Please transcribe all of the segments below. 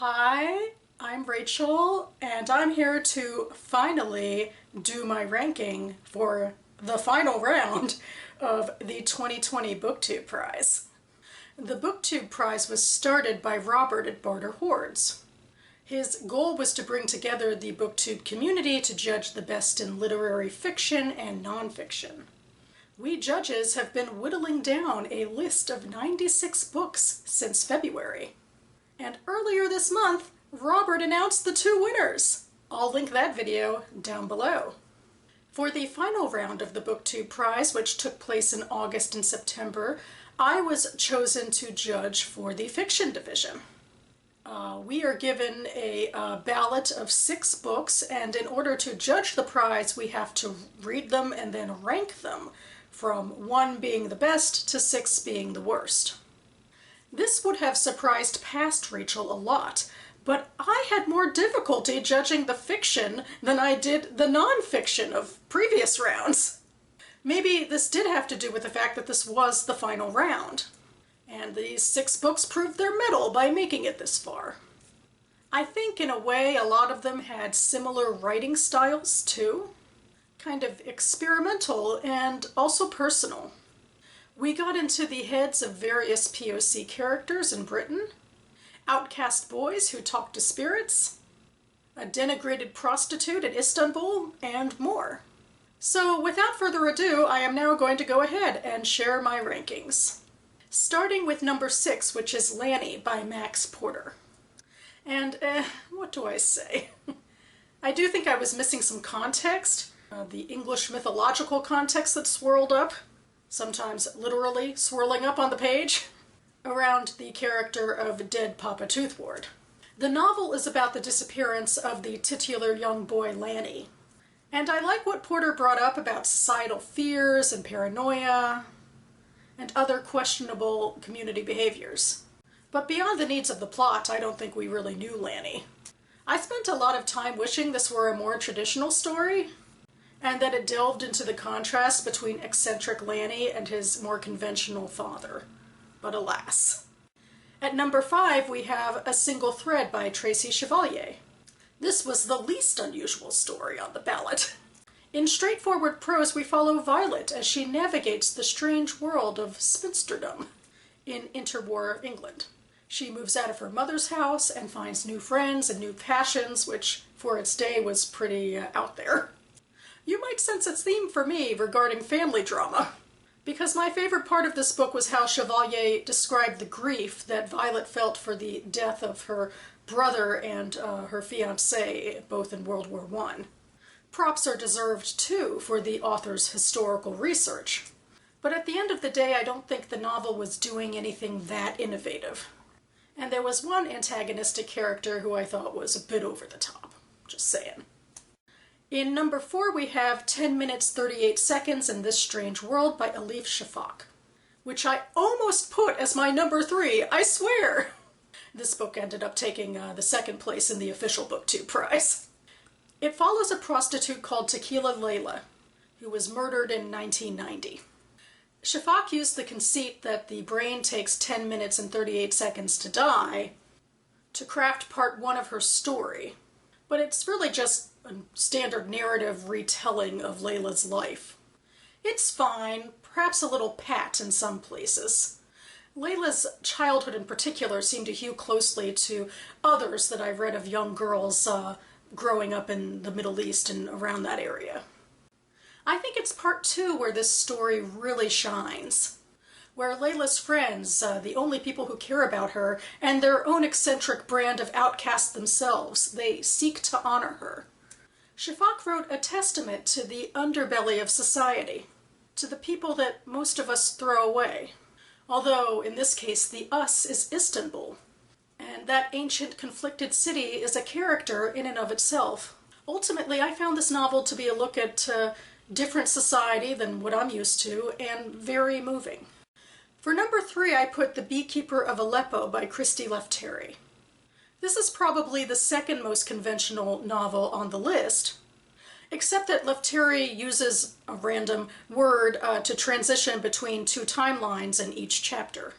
Hi, I'm Rachel, and I'm here to finally do my ranking for the final round of the 2020 BookTube Prize. The BookTube Prize was started by Robert at Barter Hordes. His goal was to bring together the BookTube community to judge the best in literary fiction and nonfiction. We judges have been whittling down a list of 96 books since February. And earlier this month, Robert announced the two winners. I'll link that video down below. For the final round of the BookTube Prize, which took place in August and September, I was chosen to judge for the fiction division. We are given a ballot of 6 books, and in order to judge the prize, we have to read them and then rank them, from 1 being the best to 6 being the worst. This would have surprised past Rachel a lot, but I had more difficulty judging the fiction than I did the nonfiction of previous rounds. Maybe this did have to do with the fact that this was the final round, and these 6 books proved their mettle by making it this far. I think in a way a lot of them had similar writing styles too, kind of experimental and also personal. We got into the heads of various POC characters in Britain, outcast boys who talk to spirits, a denigrated prostitute in Istanbul, and more. So without further ado, I am now going to go ahead and share my rankings. Starting with number 6, which is Lanny by Max Porter. And what do I say? I do think I was missing some context, the English mythological context that swirled up, sometimes literally swirling up on the page, around the character of dead Papa Toothwort. The novel is about the disappearance of the titular young boy Lanny, and I like what Porter brought up about societal fears and paranoia and other questionable community behaviors. But beyond the needs of the plot, I don't think we really knew Lanny. I spent a lot of time wishing this were a more traditional story, and that it delved into the contrast between eccentric Lanny and his more conventional father. But alas. At number 5, we have A Single Thread by Tracy Chevalier. This was the least unusual story on the ballot. In straightforward prose, we follow Violet as she navigates the strange world of spinsterdom in interwar England. She moves out of her mother's house and finds new friends and new passions, which for its day was pretty out there. You might sense its theme for me regarding family drama, because my favorite part of this book was how Chevalier described the grief that Violet felt for the death of her brother and her fiancé, both in World War I. Props are deserved, too, for the author's historical research. But at the end of the day, I don't think the novel was doing anything that innovative. And there was one antagonistic character who I thought was a bit over the top. Just saying. In number 4, we have 10 minutes 38 seconds in This Strange World by Elif Shafak, which I almost put as my number 3, I swear! This book ended up taking the 2nd place in the official BookTube Prize. It follows a prostitute called Tequila Layla, who was murdered in 1990. Shafak used the conceit that the brain takes 10 minutes and 38 seconds to die to craft part 1 of her story, but it's really just a standard narrative retelling of Layla's life. It's fine, perhaps a little pat in some places. Layla's childhood in particular seemed to hew closely to others that I've read of young girls growing up in the Middle East and around that area. I think it's part 2 where this story really shines, where Layla's friends, the only people who care about her, and their own eccentric brand of outcast themselves, they seek to honor her. Shafak wrote a testament to the underbelly of society, to the people that most of us throw away. Although, in this case, the us is Istanbul, and that ancient conflicted city is a character in and of itself. Ultimately, I found this novel to be a look at different society than what I'm used to, and very moving. For number 3, I put The Bee Keeper of Aleppo by Christy Lefteri. This is probably the 2nd most conventional novel on the list, except that Lefteri uses a random word to transition between 2 timelines in each chapter.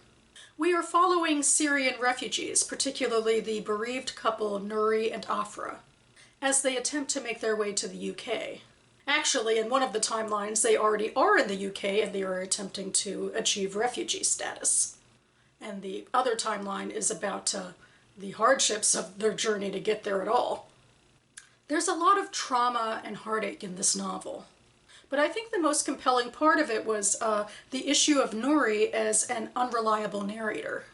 We are following Syrian refugees, particularly the bereaved couple Nuri and Afra, as they attempt to make their way to the UK. Actually, in one of the timelines, they already are in the UK and they are attempting to achieve refugee status. And the other timeline is about the hardships of their journey to get there at all. There's a lot of trauma and heartache in this novel. But I think the most compelling part of it was the issue of Nuri as an unreliable narrator.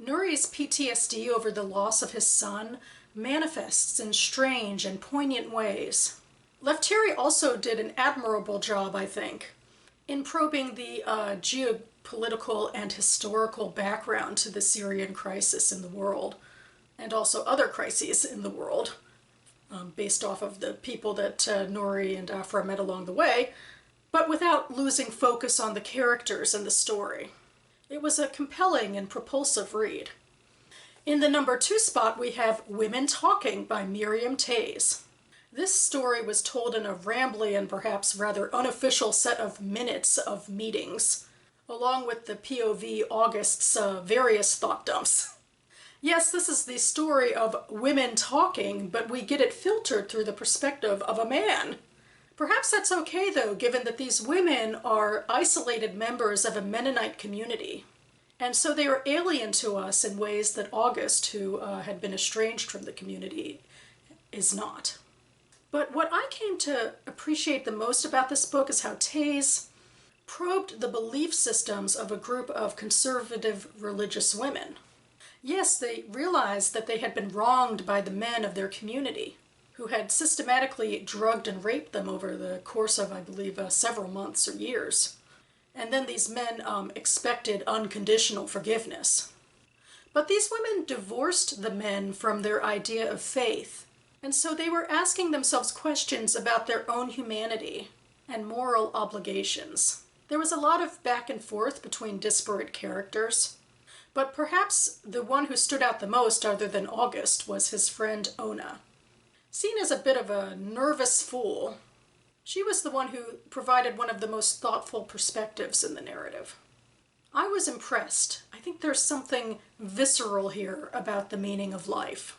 Nuri's PTSD over the loss of his son manifests in strange and poignant ways. Leftieri also did an admirable job, I think, in probing the geopolitical and historical background to the Syrian crisis in the world, and also other crises in the world. Based off of the people that Nuri and Afra met along the way, but without losing focus on the characters and the story. It was a compelling and propulsive read. In the number 2 spot, we have Women Talking by Miriam Tays. This story was told in a rambly and perhaps rather unofficial set of minutes of meetings, along with the POV August's various thought dumps. Yes, this is the story of women talking, but we get it filtered through the perspective of a man. Perhaps that's okay, though, given that these women are isolated members of a Mennonite community. And so they are alien to us in ways that August, who had been estranged from the community, is not. But what I came to appreciate the most about this book is how Tays probed the belief systems of a group of conservative religious women. Yes, they realized that they had been wronged by the men of their community, who had systematically drugged and raped them over the course of, I believe, several months or years. And then these men expected unconditional forgiveness. But these women divorced the men from their idea of faith, and so they were asking themselves questions about their own humanity and moral obligations. There was a lot of back and forth between disparate characters. But perhaps the one who stood out the most, other than August, was his friend Ona. Seen as a bit of a nervous fool, she was the one who provided one of the most thoughtful perspectives in the narrative. I was impressed. I think there's something visceral here about the meaning of life.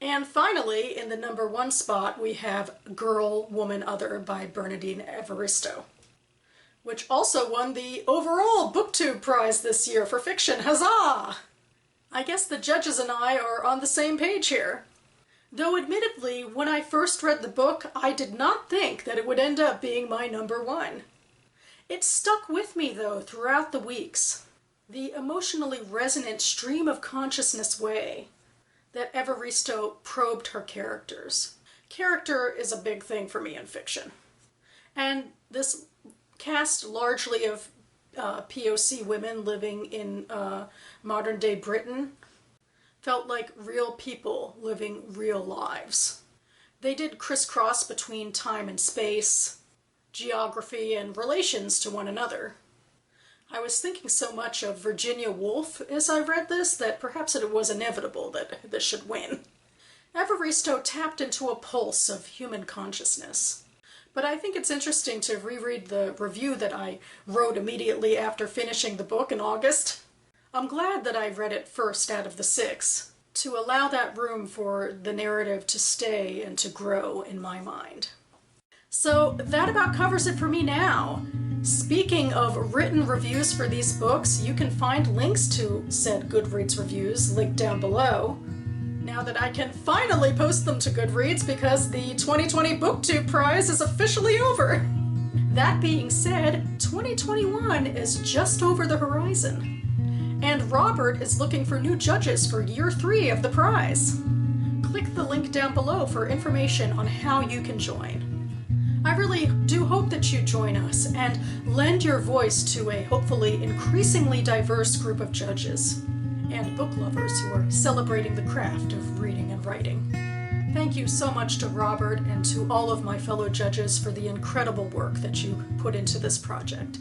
And finally, in the number 1 spot, we have Girl, Woman, Other by Bernardine Evaristo, which also won the overall BookTube prize this year for fiction. Huzzah! I guess the judges and I are on the same page here. Though admittedly, when I first read the book, I did not think that it would end up being my number 1. It stuck with me, though, throughout the weeks. The emotionally resonant stream of consciousness way that Evaristo probed her characters. Character is a big thing for me in fiction. And this cast largely of POC women living in modern-day Britain felt like real people living real lives. They did crisscross between time and space, geography, and relations to one another. I was thinking so much of Virginia Woolf as I read this that perhaps it was inevitable that this should win. Evaristo tapped into a pulse of human consciousness. But I think it's interesting to reread the review that I wrote immediately after finishing the book in August. I'm glad that I read it first out of the 6, to allow that room for the narrative to stay and to grow in my mind. So that about covers it for me now. Speaking of written reviews for these books, you can find links to said Goodreads reviews linked down below. Now that I can finally post them to Goodreads because the 2020 BookTube prize is officially over. That being said, 2021 is just over the horizon, and Robert is looking for new judges for year 3 of the prize. Click the link down below for information on how you can join. I really do hope that you join us and lend your voice to a hopefully increasingly diverse group of judges and book lovers who are celebrating the craft of reading and writing. Thank you so much to Robert and to all of my fellow judges for the incredible work that you put into this project.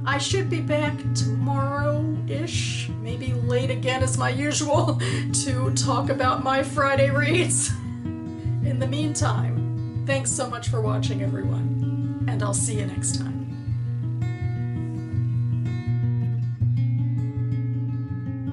I should be back tomorrow-ish, maybe late again as my usual, to talk about my Friday reads. In the meantime, thanks so much for watching, everyone, and I'll see you next time.